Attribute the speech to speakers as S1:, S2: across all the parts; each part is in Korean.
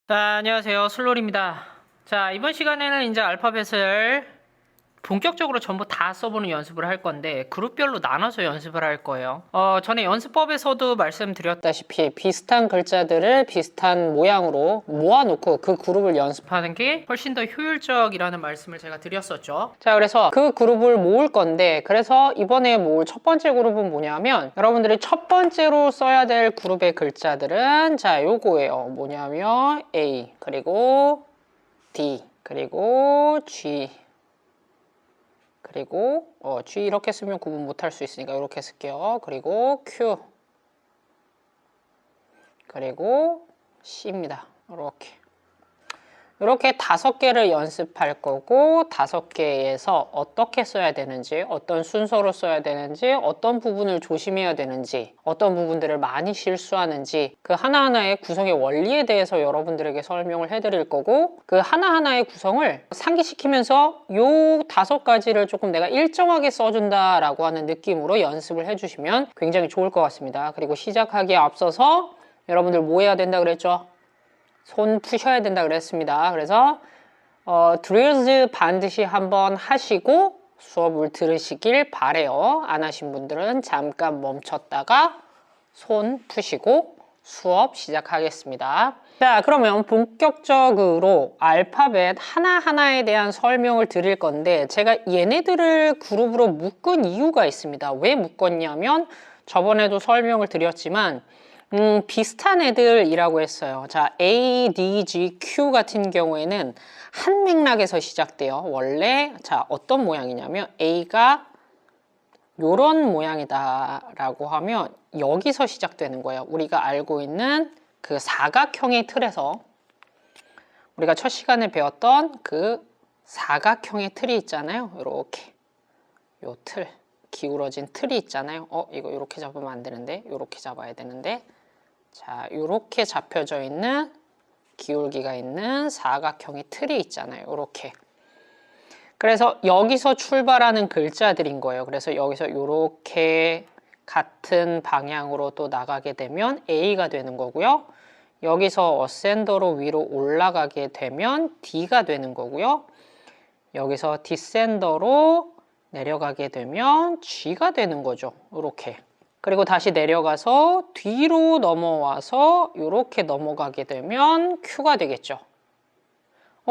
S1: 자, 안녕하세요. 슬롤입니다. 자, 이번 시간에는 이제 알파벳을 본격적으로 전부 다 써보는 연습을 할 건데 그룹별로 나눠서 연습을 할 거예요. 전에 연습법에서도 말씀드렸다시피 비슷한 글자들을 비슷한 모양으로 모아놓고 그 그룹을 연습하는 게 훨씬 더 효율적이라는 말씀을 제가 드렸었죠. 자, 그래서 그 그룹을 모을 건데, 그래서 이번에 모을 첫 번째 그룹은 뭐냐면, 여러분들이 첫 번째로 써야 될 그룹의 글자들은 자, 요거예요. 뭐냐면 A, 그리고 D, 그리고 G, 그리고 G 이렇게 쓰면 구분 못할 수 있으니까 이렇게 쓸게요. 그리고 Q, 그리고 C입니다. 이렇게 5개를 연습할 거고, 5개에서 어떻게 써야 되는지, 어떤 순서로 써야 되는지, 어떤 부분을 조심해야 되는지, 어떤 부분들을 많이 실수하는지, 그 하나하나의 구성의 원리에 대해서 여러분들에게 설명을 해드릴 거고, 그 하나하나의 구성을 상기시키면서 요 5가지를 조금 내가 일정하게 써준다라고 하는 느낌으로 연습을 해주시면 굉장히 좋을 것 같습니다. 그리고 시작하기에 앞서서 여러분들 뭐 해야 된다 그랬죠? 손 푸셔야 된다 그랬습니다. 그래서 드릴즈 반드시 한번 하시고 수업을 들으시길 바래요. 안 하신 분들은 잠깐 멈췄다가 손 푸시고 수업 시작하겠습니다. 자, 그러면 본격적으로 알파벳 하나하나에 대한 설명을 드릴 건데, 제가 얘네들을 그룹으로 묶은 이유가 있습니다. 왜 묶었냐면, 저번에도 설명을 드렸지만 비슷한 애들이라고 했어요. 자, A, D, G, Q 같은 경우에는 한 맥락에서 시작돼요. 원래 자, 어떤 모양이냐면 A가 요런 모양이다 라고 하면 여기서 시작되는 거예요. 우리가 알고 있는 그 사각형의 틀에서, 우리가 첫 시간에 배웠던 그 사각형의 틀이 있잖아요. 이렇게 요 틀, 기울어진 틀이 있잖아요. 이거 이렇게 잡으면 안 되는데, 이렇게 잡아야 되는데, 자, 이렇게 잡혀져 있는 기울기가 있는 사각형의 틀이 있잖아요. 이렇게. 그래서 여기서 출발하는 글자들인 거예요. 그래서 여기서 이렇게 같은 방향으로 또 나가게 되면 A가 되는 거고요. 여기서 어센더로 위로 올라가게 되면 D가 되는 거고요. 여기서 디센더로 내려가게 되면 G가 되는 거죠. 이렇게. 그리고 다시 내려가서 뒤로 넘어와서 이렇게 넘어가게 되면 Q가 되겠죠.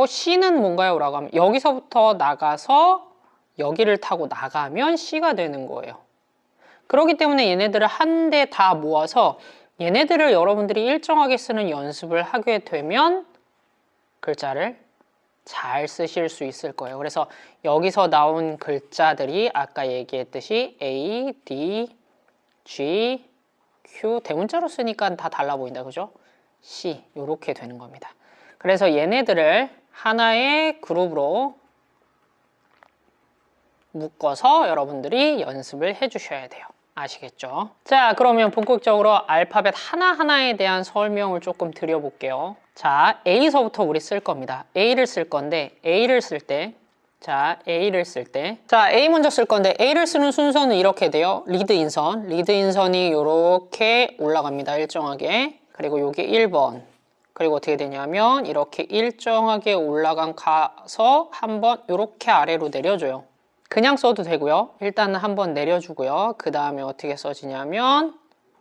S1: C는 뭔가요? 라고 하면 여기서부터 나가서 여기를 타고 나가면 C가 되는 거예요. 그렇기 때문에 얘네들을 한데 다 모아서 얘네들을 여러분들이 일정하게 쓰는 연습을 하게 되면 글자를 잘 쓰실 수 있을 거예요. 그래서 여기서 나온 글자들이 아까 얘기했듯이 A, D, G, Q, 대문자로 쓰니까 다 달라 보인다, 그죠? C, 이렇게 되는 겁니다. 그래서 얘네들을 하나의 그룹으로 묶어서 여러분들이 연습을 해주셔야 돼요. 아시겠죠? 자, 그러면 본격적으로 알파벳 하나하나에 대한 설명을 조금 드려볼게요. 자, A서부터 우리 쓸 겁니다. A를 쓸 건데, A를 쓸 때, 자, A를 쓸 때, 자, A 먼저 쓸 건데, A를 쓰는 순서는 이렇게 돼요. 리드 인선이 이렇게 올라갑니다. 일정하게. 그리고 여기 1번. 그리고 어떻게 되냐면 이렇게 일정하게 올라간 가서 한번 이렇게 아래로 내려줘요. 그냥 써도 되고요. 일단은 한번 내려주고요. 그 다음에 어떻게 써지냐면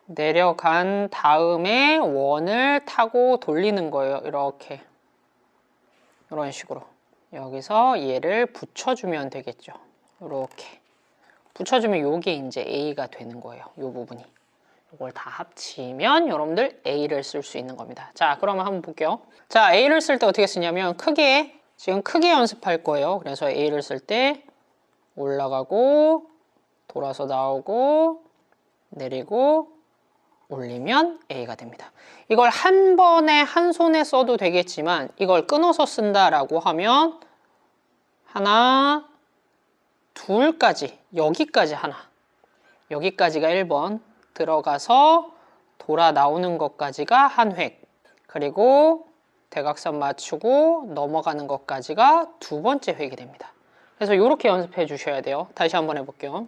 S1: 내려간 다음에 원을 타고 돌리는 거예요. 이렇게. 이런 식으로. 여기서 얘를 붙여주면 되겠죠. 이렇게. 붙여주면 요게 이제 A가 되는 거예요. 요 부분이. 이걸 다 합치면 여러분들 A를 쓸 수 있는 겁니다. 자, 그러면 한번 볼게요. 자, A를 쓸 때 어떻게 쓰냐면 지금 크게 연습할 거예요. 그래서 A를 쓸 때 올라가고 돌아서 나오고 내리고 올리면 A가 됩니다. 이걸 한 번에 한 손에 써도 되겠지만 이걸 끊어서 쓴다라고 하면 하나, 둘까지, 여기까지 하나, 여기까지가 1번, 들어가서 돌아 나오는 것까지가 한 획, 그리고 대각선 맞추고 넘어가는 것까지가 2번째 획이 됩니다. 그래서 이렇게 연습해 주셔야 돼요. 다시 한번 해볼게요.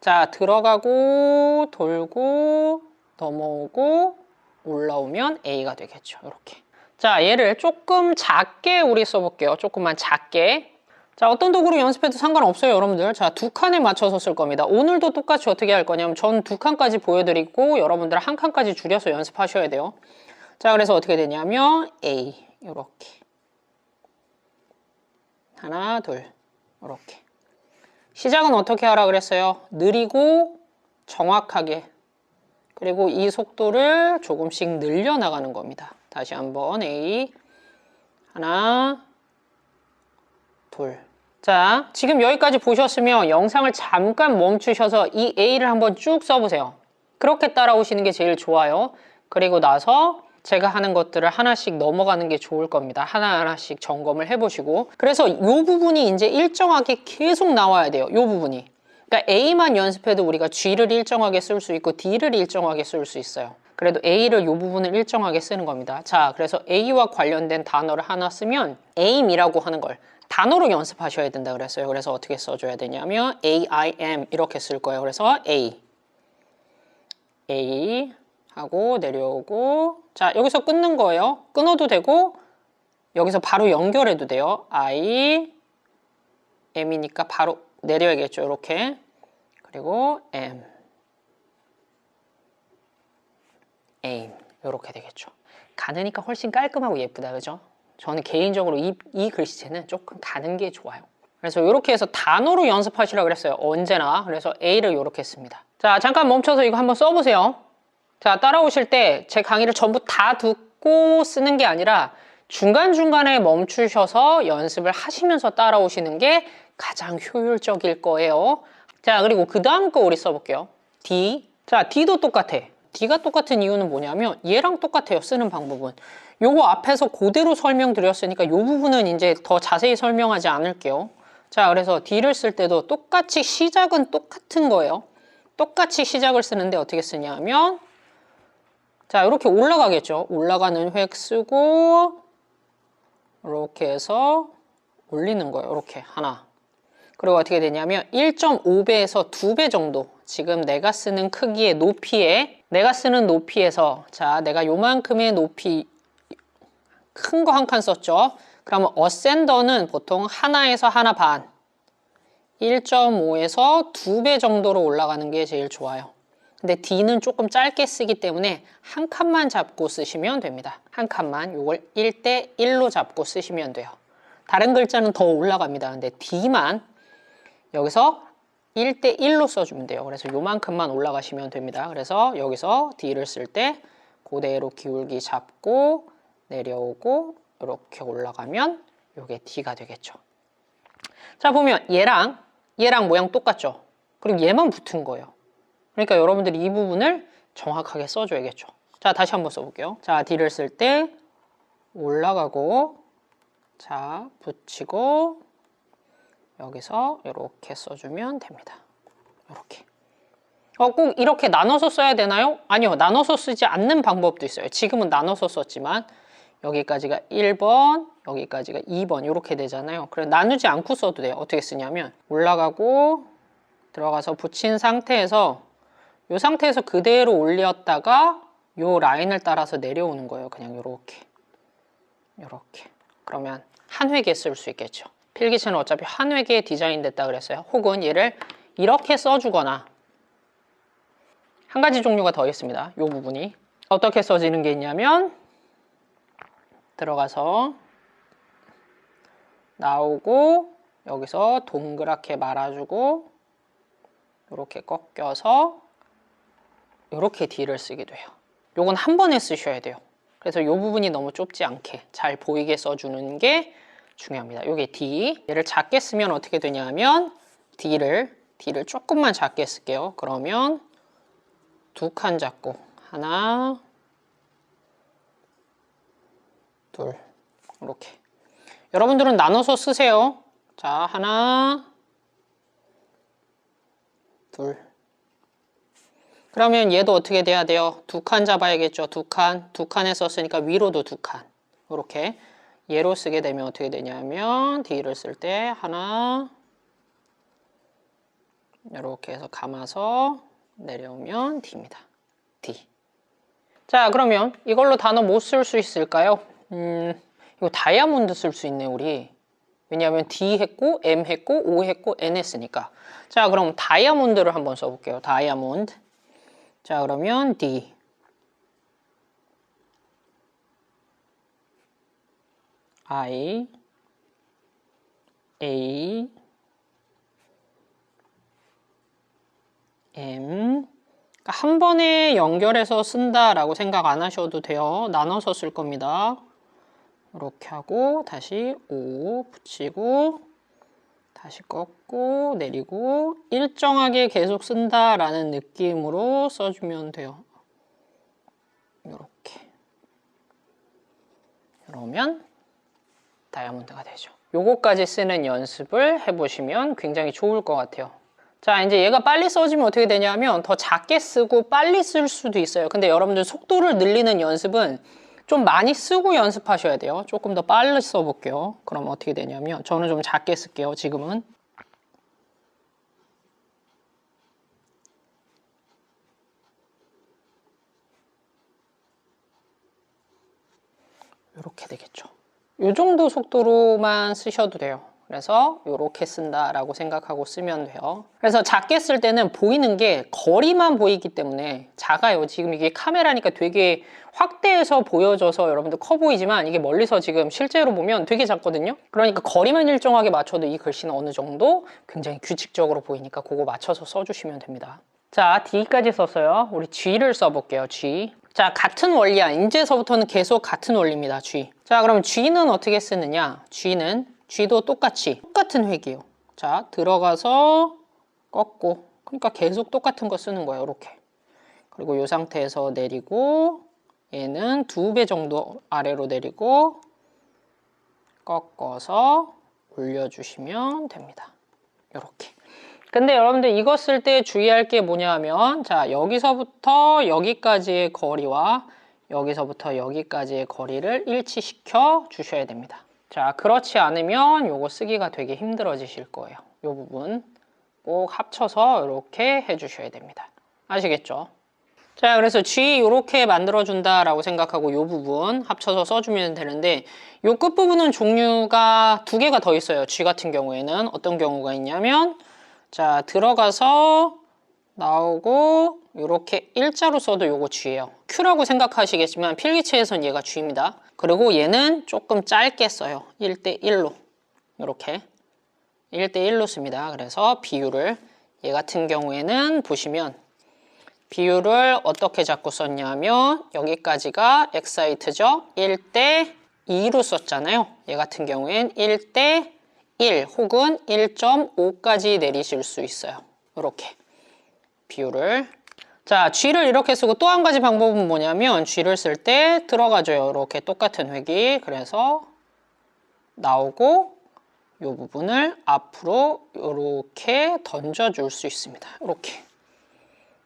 S1: 자, 들어가고 돌고 넘어오고 올라오면 A가 되겠죠. 이렇게. 자, 얘를 조금 작게 우리 써볼게요. 조금만 작게. 자, 어떤 도구로 연습해도 상관없어요, 여러분들. 자, 두 칸에 맞춰서 쓸 겁니다. 오늘도 똑같이 어떻게 할 거냐면 전 두 칸까지 보여드리고 여러분들 한 칸까지 줄여서 연습하셔야 돼요. 자, 그래서 어떻게 되냐면 A 요렇게 하나, 둘 요렇게. 시작은 어떻게 하라 그랬어요? 느리고 정확하게. 그리고 이 속도를 조금씩 늘려나가는 겁니다. 다시 한번 A 하나, 둘. 자, 지금 여기까지 보셨으면 영상을 잠깐 멈추셔서 이 A를 한번 쭉 써보세요. 그렇게 따라오시는 게 제일 좋아요. 그리고 나서 제가 하는 것들을 하나씩 넘어가는 게 좋을 겁니다. 하나하나씩 점검을 해보시고. 그래서 이 부분이 이제 일정하게 계속 나와야 돼요. 이 부분이. 그러니까 A만 연습해도 우리가 G를 일정하게 쓸 수 있고 D를 일정하게 쓸 수 있어요. 그래도 A를 이 부분을 일정하게 쓰는 겁니다. 자, 그래서 A와 관련된 단어를 하나 쓰면 aim이라고 하는 걸 단어로 연습하셔야 된다 그랬어요. 그래서 어떻게 써줘야 되냐면 AIM 이렇게 쓸 거예요. 그래서 A 하고 내려오고, 자, 여기서 끊는 거예요. 끊어도 되고 여기서 바로 연결해도 돼요. M이니까 바로 내려야겠죠. 이렇게. 그리고 M aim 이렇게 되겠죠. 가느니까 훨씬 깔끔하고 예쁘다, 그죠? 저는 개인적으로 이 글씨체는 조금 가는 게 좋아요. 그래서 이렇게 해서 단어로 연습하시라고 그랬어요. 언제나. 그래서 A를 이렇게 씁니다. 자, 잠깐 멈춰서 이거 한번 써보세요. 자, 따라오실 때 제 강의를 전부 다 듣고 쓰는 게 아니라 중간중간에 멈추셔서 연습을 하시면서 따라오시는 게 가장 효율적일 거예요. 자, 그리고 그 다음 거 우리 써볼게요. D. 자, D도 똑같아. D가 똑같은 이유는 뭐냐면 얘랑 똑같아요. 쓰는 방법은. 요거 앞에서 그대로 설명드렸으니까 요 부분은 이제 더 자세히 설명하지 않을게요. 자, 그래서 D를 쓸 때도 똑같이 시작은 똑같은 거예요. 똑같이 시작을 쓰는데 어떻게 쓰냐면, 자, 이렇게 올라가겠죠. 올라가는 획 쓰고 이렇게 해서 올리는 거예요. 이렇게 하나. 그리고 어떻게 되냐면 1.5배에서 2배 정도, 지금 내가 쓰는 크기의 높이에, 내가 쓰는 높이에서, 자, 내가 요만큼의 높이 큰 거 한 칸 썼죠. 그러면 어센더는 보통 하나에서 하나 반, 1.5에서 2배 정도로 올라가는 게 제일 좋아요. 근데 D는 조금 짧게 쓰기 때문에 한 칸만 잡고 쓰시면 됩니다. 한 칸만, 요걸 1대1로 잡고 쓰시면 돼요. 다른 글자는 더 올라갑니다. 근데 D만 여기서 1대1로 써주면 돼요. 그래서 요만큼만 올라가시면 됩니다. 그래서 여기서 D를 쓸 때 그대로 기울기 잡고 내려오고 이렇게 올라가면 요게 D가 되겠죠. 자, 보면 얘랑 모양 똑같죠. 그리고 얘만 붙은 거예요. 그러니까 여러분들이 이 부분을 정확하게 써줘야겠죠. 자, 다시 한번 써볼게요. 자, D를 쓸 때 올라가고, 자, 붙이고 여기서 이렇게 써주면 됩니다. 이렇게. 꼭 이렇게 나눠서 써야 되나요? 아니요, 나눠서 쓰지 않는 방법도 있어요. 지금은 나눠서 썼지만 여기까지가 1번, 여기까지가 2번 이렇게 되잖아요. 그래서 나누지 않고 써도 돼요. 어떻게 쓰냐면 올라가고 들어가서 붙인 상태에서 이 상태에서 그대로 올렸다가 이 라인을 따라서 내려오는 거예요. 그냥 이렇게. 그러면 한 획에 쓸 수 있겠죠. 필기체는 어차피 한 획에 디자인 됐다 그랬어요. 혹은 얘를 이렇게 써주거나, 한 가지 종류가 더 있습니다. 이 부분이 어떻게 써지는 게 있냐면 들어가서 나오고 여기서 동그랗게 말아주고 이렇게 꺾여서 이렇게 D를 쓰기도 해요. 요건 한 번에 쓰셔야 돼요. 그래서 이 부분이 너무 좁지 않게 잘 보이게 써주는 게 중요합니다. 요게 D. 얘를 작게 쓰면 어떻게 되냐면 D를 조금만 작게 쓸게요. 그러면 두 칸 잡고 하나, 둘, 이렇게. 여러분들은 나눠서 쓰세요. 자, 하나, 둘. 그러면 얘도 어떻게 돼야 돼요? 두 칸 잡아야겠죠. 두 칸에 썼으니까 위로도 두 칸. 이렇게. 얘로 쓰게 되면 어떻게 되냐면 D를 쓸 때 하나, 이렇게 해서 감아서 내려오면 D입니다. D. 자, 그러면 이걸로 단어 못 쓸 수 있을까요? 이거 다이아몬드 쓸 수 있네, 우리. 왜냐하면 D 했고, M 했고, O 했고, N 했으니까. 자, 그럼 다이아몬드를 한번 써볼게요. 다이아몬드. 자, 그러면 D. I, A, M. 그러니까 한 번에 연결해서 쓴다라고 생각 안 하셔도 돼요. 나눠서 쓸 겁니다. 이렇게 하고 다시 O 붙이고 다시 꺾고 내리고 일정하게 계속 쓴다라는 느낌으로 써주면 돼요. 이렇게. 그러면 다이아몬드가 되죠. 요거까지 쓰는 연습을 해보시면 굉장히 좋을 것 같아요. 자, 이제 얘가 빨리 써지면 어떻게 되냐면 더 작게 쓰고 빨리 쓸 수도 있어요. 근데 여러분들 속도를 늘리는 연습은 좀 많이 쓰고 연습하셔야 돼요. 조금 더 빨리 써볼게요. 그럼 어떻게 되냐면 저는 좀 작게 쓸게요. 지금은. 이렇게 되겠죠. 이 정도 속도로만 쓰셔도 돼요. 그래서 이렇게 쓴다라고 생각하고 쓰면 돼요. 그래서 작게 쓸 때는 보이는 게 거리만 보이기 때문에 작아요. 지금 이게 카메라니까 되게 확대해서 보여져서 여러분들 커 보이지만 이게 멀리서 지금 실제로 보면 되게 작거든요. 그러니까 거리만 일정하게 맞춰도 이 글씨는 어느 정도 굉장히 규칙적으로 보이니까 그거 맞춰서 써주시면 됩니다. 자, D까지 썼어요. 우리 G를 써볼게요. G. 자, 같은 원리야. 이제서부터는 계속 같은 원리입니다. G. 자, 그럼 G는 어떻게 쓰느냐? G도 똑같은 획이에요. 자, 들어가서 꺾고. 그러니까 계속 똑같은 거 쓰는 거예요. 이렇게. 그리고 이 상태에서 내리고 얘는 2배 정도 아래로 내리고 꺾어서 올려주시면 됩니다. 이렇게. 근데 여러분들 이거 쓸 때 주의할 게 뭐냐 하면 자, 여기서부터 여기까지의 거리와 여기서부터 여기까지의 거리를 일치시켜 주셔야 됩니다. 자, 그렇지 않으면 요거 쓰기가 되게 힘들어지실 거예요. 요 부분 꼭 합쳐서 이렇게 해주셔야 됩니다. 아시겠죠? 자, 그래서 G 이렇게 만들어준다라고 생각하고 이 부분 합쳐서 써주면 되는데 이 끝부분은 종류가 2개가 더 있어요. G 같은 경우에는 어떤 경우가 있냐면 자, 들어가서 나오고 이렇게 일자로 써도 요거 G예요. Q라고 생각하시겠지만 필기체에선 얘가 G입니다. 그리고 얘는 조금 짧게 써요. 1대1로 이렇게 1대1로 씁니다. 그래서 비율을 얘 같은 경우에는 보시면 비율을 어떻게 자꾸 썼냐면 여기까지가 엑사이트죠. 1대2로 썼잖아요. 얘 같은 경우엔 1대1 혹은 1.5까지 내리실 수 있어요. 이렇게 비율을. 자, G를 이렇게 쓰고 또 한 가지 방법은 뭐냐면 G를 쓸 때 들어가줘요. 이렇게 똑같은 획이. 그래서 나오고 이 부분을 앞으로 이렇게 던져줄 수 있습니다.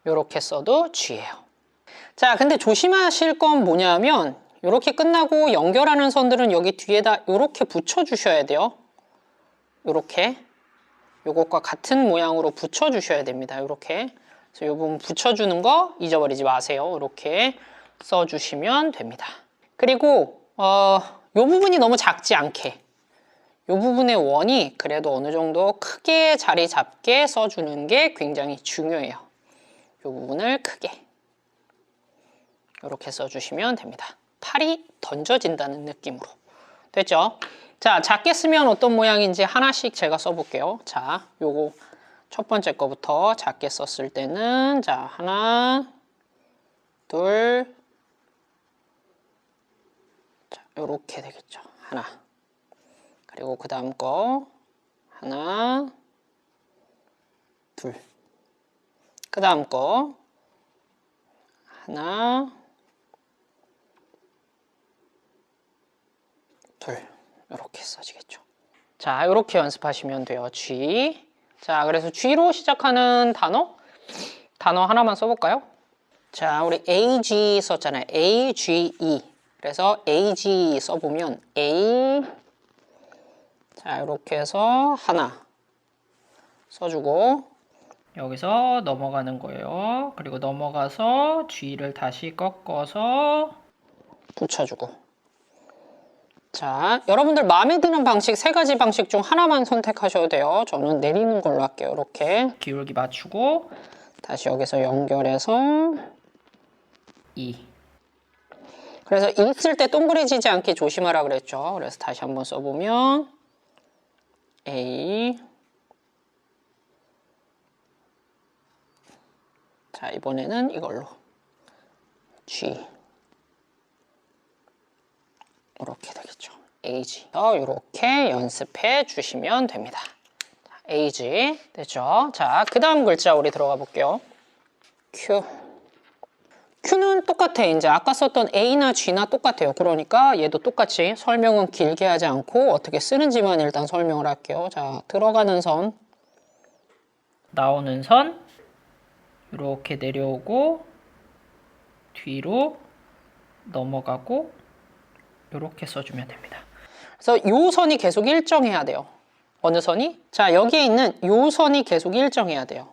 S1: 이렇게 써도 G예요. 자, 근데 조심하실 건 뭐냐면 이렇게 끝나고 연결하는 선들은 여기 뒤에다 이렇게 붙여주셔야 돼요. 이렇게 요것과 같은 모양으로 붙여주셔야 됩니다. 이렇게. 그래서 이 부분 붙여주는 거 잊어버리지 마세요. 이렇게 써주시면 됩니다. 그리고 이 부분이 너무 작지 않게 이 부분의 원이 그래도 어느 정도 크게 자리 잡게 써주는 게 굉장히 중요해요. 이 부분을 크게 이렇게 써주시면 됩니다. 팔이 던져진다는 느낌으로. 됐죠? 자, 작게 쓰면 어떤 모양인지 하나씩 제가 써볼게요. 자, 요거 첫 번째 거부터 작게 썼을 때는 자, 하나, 둘, 자, 요렇게 되겠죠. 하나. 그리고 그 다음 거 하나, 둘. 그 다음 거 하나, 둘. 이렇게 써지겠죠. 자, 이렇게 연습하시면 돼요. G. 자, 그래서 G로 시작하는 단어 하나만 써볼까요? 자, 우리 AG 썼잖아요. AGE. 그래서 AG 써보면 A. 자, 이렇게 해서 하나 써주고 여기서 넘어가는 거예요. 그리고 넘어가서 G를 다시 꺾어서 붙여주고 자, 여러분들 마음에 드는 방식 3가지 방식 중 하나만 선택하셔도 돼요. 저는 내리는 걸로 할게요. 이렇게 기울기 맞추고 다시 여기서 연결해서 2. 그래서 이 쓸 때 동그래지지 않게 조심하라 그랬죠. 그래서 다시 한번 써보면 A. 자, 이번에는 이걸로 G. 이렇게 되겠죠. AG. 이렇게 연습해 주시면 됩니다. AG 됐죠? 자, 그 다음 글자 우리 들어가 볼게요. Q. Q는 똑같아. 이제 아까 썼던 A나 G나 똑같아요. 그러니까 얘도 똑같이 설명은 길게 하지 않고 어떻게 쓰는지만 일단 설명을 할게요. 자, 들어가는 선, 나오는 선, 이렇게 내려오고 뒤로 넘어가고 이렇게 써주면 됩니다. 그래서 요 선이 계속 일정해야 돼요. 어느 선이? 자, 여기에 있는 요 선이 계속 일정해야 돼요.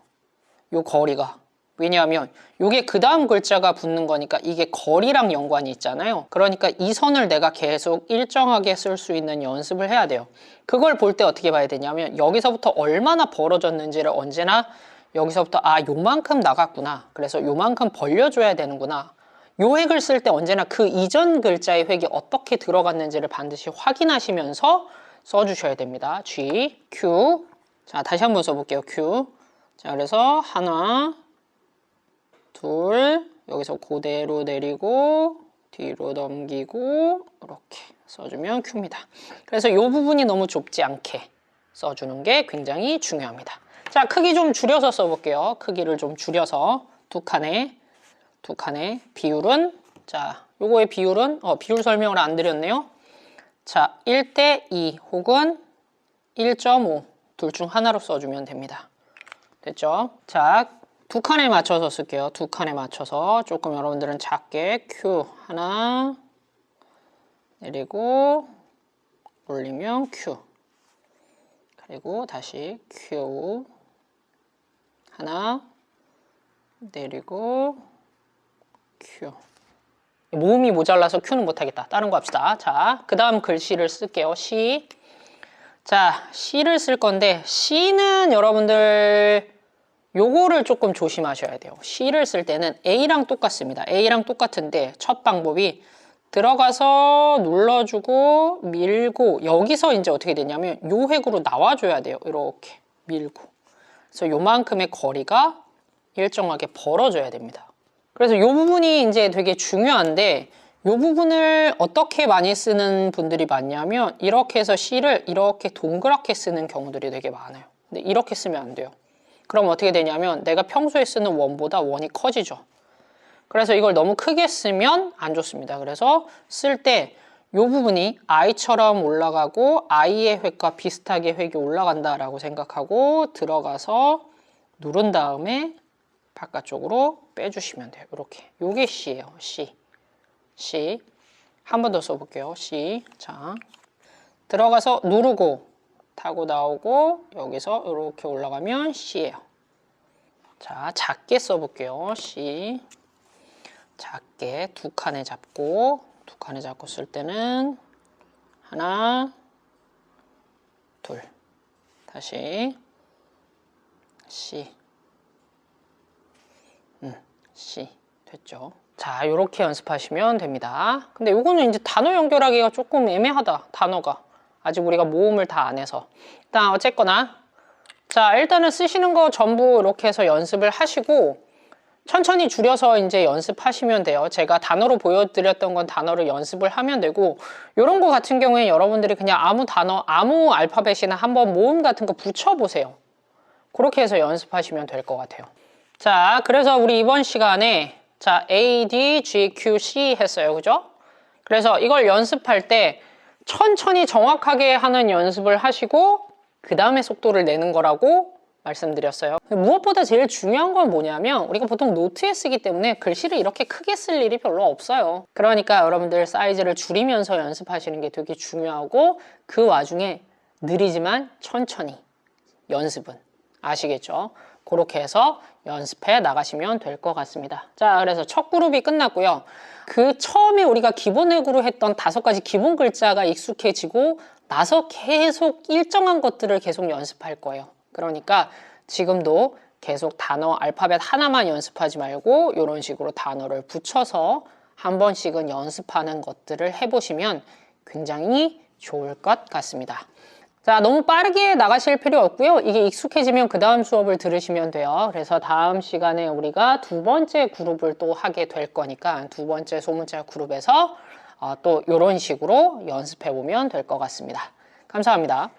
S1: 요 거리가. 왜냐하면 이게 그 다음 글자가 붙는 거니까 이게 거리랑 연관이 있잖아요. 그러니까 이 선을 내가 계속 일정하게 쓸 수 있는 연습을 해야 돼요. 그걸 볼 때 어떻게 봐야 되냐면 여기서부터 얼마나 벌어졌는지를 언제나 여기서부터 요만큼 나갔구나. 그래서 요만큼 벌려줘야 되는구나. 요 획을 쓸 때 언제나 그 이전 글자의 획이 어떻게 들어갔는지를 반드시 확인하시면서 써주셔야 됩니다. G, Q. 자, 다시 한번 써볼게요. Q. 자, 그래서 하나, 둘, 여기서 그대로 내리고 뒤로 넘기고 이렇게 써주면 Q입니다. 그래서 이 부분이 너무 좁지 않게 써주는 게 굉장히 중요합니다. 자, 크기 좀 줄여서 써볼게요. 크기를 좀 줄여서 두 칸에 비율은, 자, 요거의 비율은 비율 설명을 안 드렸네요. 자, 1:2 혹은 1.5 둘 중 하나로 써주면 됩니다. 됐죠? 자, 두 칸에 맞춰서 쓸게요. 두 칸에 맞춰서 조금 여러분들은 작게 Q 하나 내리고 올리면 Q, 그리고 다시 Q 하나 내리고 Q. 모음이 모자라서 Q는 못하겠다. 다른 거 합시다. 자, 그 다음 글씨를 쓸게요. C. 자, C를 쓸 건데 C는 여러분들 요거를 조금 조심하셔야 돼요. C를 쓸 때는 A랑 똑같습니다. A랑 똑같은데 첫 방법이 들어가서 눌러주고 밀고 여기서 이제 어떻게 되냐면 요 획으로 나와줘야 돼요. 이렇게 밀고. 그래서 요만큼의 거리가 일정하게 벌어져야 됩니다. 그래서 요 부분이 이제 되게 중요한데 요 부분을 어떻게 많이 쓰는 분들이 많냐면 이렇게 해서 C를 이렇게 동그랗게 쓰는 경우들이 되게 많아요. 근데 이렇게 쓰면 안 돼요. 그럼 어떻게 되냐면 내가 평소에 쓰는 원보다 원이 커지죠. 그래서 이걸 너무 크게 쓰면 안 좋습니다. 그래서 쓸 때 이 부분이 I처럼 올라가고 I의 획과 비슷하게 획이 올라간다라고 생각하고 들어가서 누른 다음에 바깥쪽으로 빼주시면 돼요. 이렇게. 요게 C예요. C. C. 한 번 더 써볼게요. C. 자, 들어가서 누르고 타고 나오고 여기서 이렇게 올라가면 C예요. 자, 작게 써볼게요. C. 작게 두 칸에 잡고 쓸 때는 하나, 둘. 다시 C. C. 됐죠? 자, 이렇게 연습하시면 됩니다. 근데 이거는 이제 단어 연결하기가 조금 애매하다. 단어가. 아직 우리가 모음을 다 안 해서. 일단 어쨌거나 자, 일단은 쓰시는 거 전부 이렇게 해서 연습을 하시고 천천히 줄여서 이제 연습하시면 돼요. 제가 단어로 보여드렸던 건 단어를 연습을 하면 되고 이런 거 같은 경우에 여러분들이 그냥 아무 단어, 아무 알파벳이나 한번 모음 같은 거 붙여보세요. 그렇게 해서 연습하시면 될 것 같아요. 자, 그래서 우리 이번 시간에 자, A, D, G, Q, C 했어요. 그죠? 그래서 이걸 연습할 때 천천히 정확하게 하는 연습을 하시고 그 다음에 속도를 내는 거라고 말씀드렸어요. 무엇보다 제일 중요한 건 뭐냐면 우리가 보통 노트에 쓰기 때문에 글씨를 이렇게 크게 쓸 일이 별로 없어요. 그러니까 여러분들 사이즈를 줄이면서 연습하시는 게 되게 중요하고 그 와중에 느리지만 천천히 연습은 아시겠죠? 그렇게 해서 연습해 나가시면 될 것 같습니다. 자, 그래서 첫 그룹이 끝났고요. 그 처음에 우리가 기본획으로 했던 5가지 기본 글자가 익숙해지고 나서 계속 일정한 것들을 계속 연습할 거예요. 그러니까 지금도 계속 단어 알파벳 하나만 연습하지 말고 이런 식으로 단어를 붙여서 한 번씩은 연습하는 것들을 해보시면 굉장히 좋을 것 같습니다. 자, 너무 빠르게 나가실 필요 없고요. 이게 익숙해지면 그 다음 수업을 들으시면 돼요. 그래서 다음 시간에 우리가 2번째 그룹을 또 하게 될 거니까 2번째 소문자 그룹에서 또 이런 식으로 연습해 보면 될 것 같습니다. 감사합니다.